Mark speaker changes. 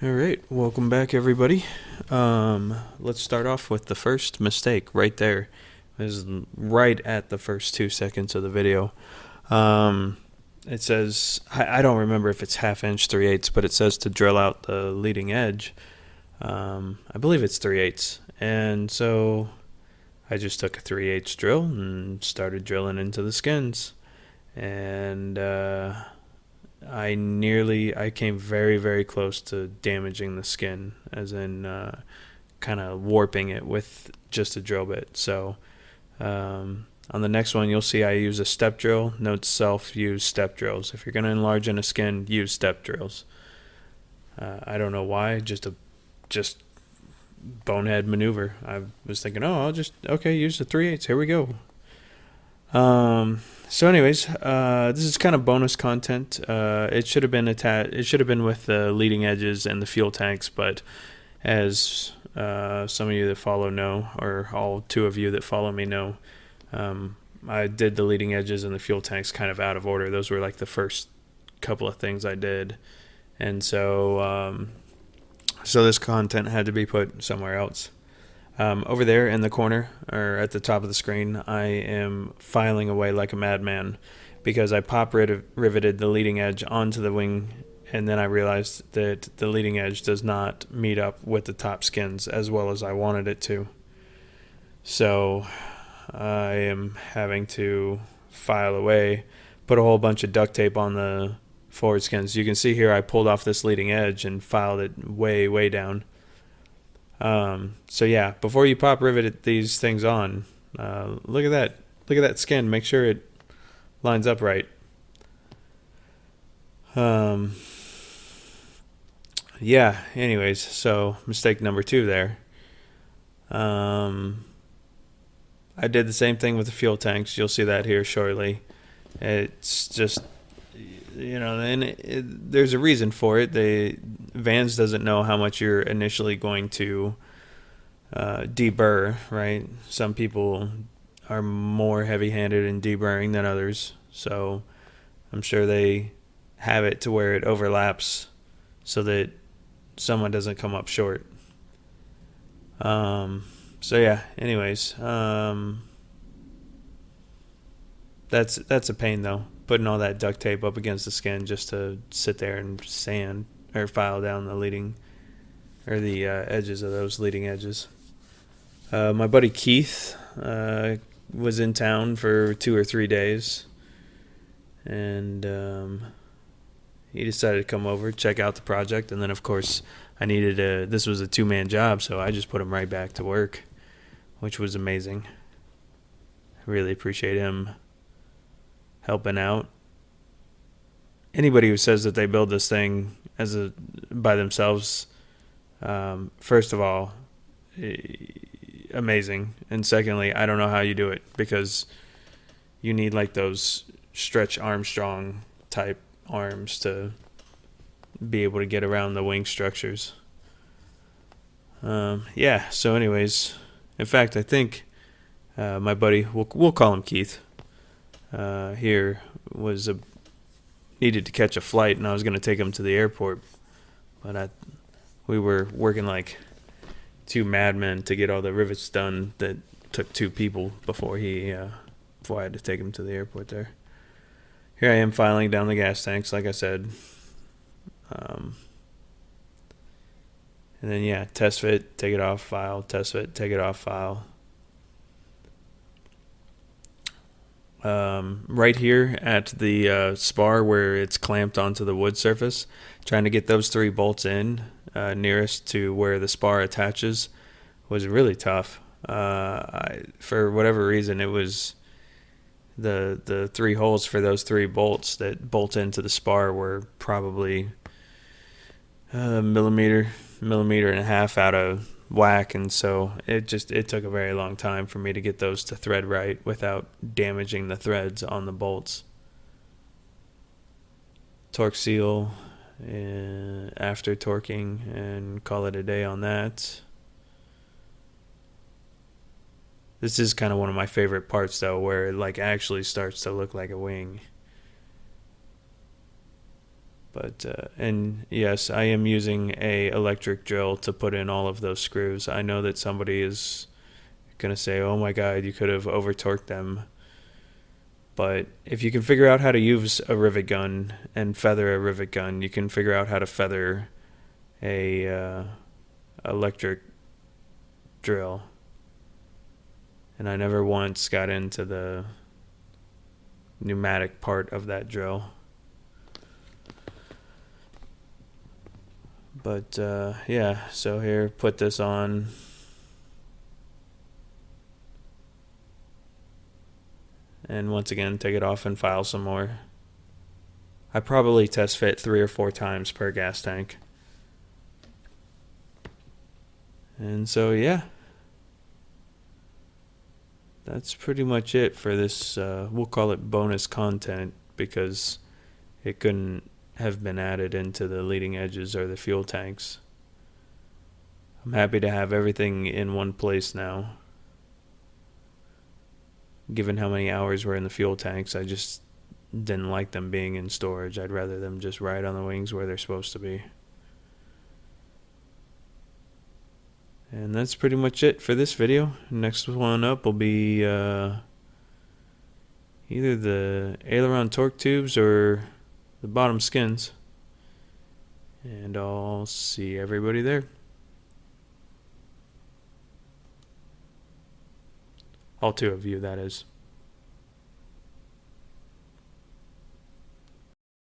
Speaker 1: All right, welcome back, everybody. Let's start off with the first mistake right there. It is right at the first 2 seconds of the video. It says, I don't remember if it's half inch, 3/8, but it says to drill out the leading edge. I believe it's 3/8. And so I just took a 3/8 drill and started drilling into the skins. And I came very, very close to damaging the skin, as in kind of warping it with just a drill bit. So on the next one, you'll see I use a step drill. Note self, use step drills. If you're going to enlarge in a skin, use step drills. I don't know why, just bonehead maneuver. I was thinking, oh, okay, use the 3/8. Here we go. So anyways, this is kind of bonus content. It should have been It should have been with the leading edges and the fuel tanks, but as some of you that follow know, or all two of you that follow me know, I did the leading edges and the fuel tanks kind of out of order. Those were like the first couple of things I did, and so this content had to be put somewhere else. Over there in the corner, or at the top of the screen, I am filing away like a madman because I riveted the leading edge onto the wing, and then I realized that the leading edge does not meet up with the top skins as well as I wanted it to. So I am having to file away, put a whole bunch of duct tape on the forward skins. You can see here I pulled off this leading edge and filed it way, way down. So yeah, before you pop rivet these things on, look at that. Look at that skin. Make sure it lines up right. Yeah, anyways, so mistake number 2 there. I did the same thing with the fuel tanks. You'll see that here shortly. It's just, and there's a reason for it. Vans doesn't know how much you're initially going to deburr, right? Some people are more heavy-handed in deburring than others, so I'm sure they have it to where it overlaps so that someone doesn't come up short. So yeah, anyways, that's a pain though, putting all that duct tape up against the skin just to sit there and sand or file down the leading or the edges of those leading edges. My buddy Keith was in town for 2 or 3 days, and he decided to come over, check out the project, and then of course this was a 2-man job, so I just put him right back to work, which was amazing. I really appreciate him helping out. Anybody who says that they build this thing by themselves, first of all, amazing, and secondly, I don't know how you do it, because you need like those Stretch Armstrong type arms to be able to get around the wing structures. Yeah, so anyways, in fact, I think my buddy, we'll call him Keith, here needed to catch a flight, and I was going to take him to the airport, but we were working like 2 madmen to get all the rivets done that took 2 people before I had to take him to the airport there. Here I am filing down the gas tanks, like I said. And then yeah, test fit, take it off, file, test fit, take it off, file. Right here at the spar where it's clamped onto the wood surface, trying to get those 3 bolts in nearest to where the spar attaches was really tough. For whatever reason, it was the 3 holes for those 3 bolts that bolt into the spar were probably a millimeter and a half out of whack, and so it took a very long time for me to get those to thread right without damaging the threads on the bolts. Torque seal after torquing, and call it a day on that. This is kind of one of my favorite parts though, where it like actually starts to look like a wing. But and yes, I am using a electric drill to put in all of those screws. I know that somebody is gonna say, "Oh my God, you could have over torqued them." But if you can figure out how to use a rivet gun and feather a rivet gun, you can figure out how to feather a electric drill. And I never once got into the pneumatic part of that drill. But yeah, so here, put this on. And once again, take it off and file some more. I probably test fit 3 or 4 times per gas tank. And so yeah, that's pretty much it for this. We'll call it bonus content because it couldn't have been added into the leading edges or the fuel tanks. I'm happy to have everything in one place now. Given how many hours were in the fuel tanks, I just didn't like them being in storage. I'd rather them just ride on the wings where they're supposed to be. And that's pretty much it for this video. Next one up will be either the aileron torque tubes or the bottom skins. And I'll see everybody there. All 2 of you, that is.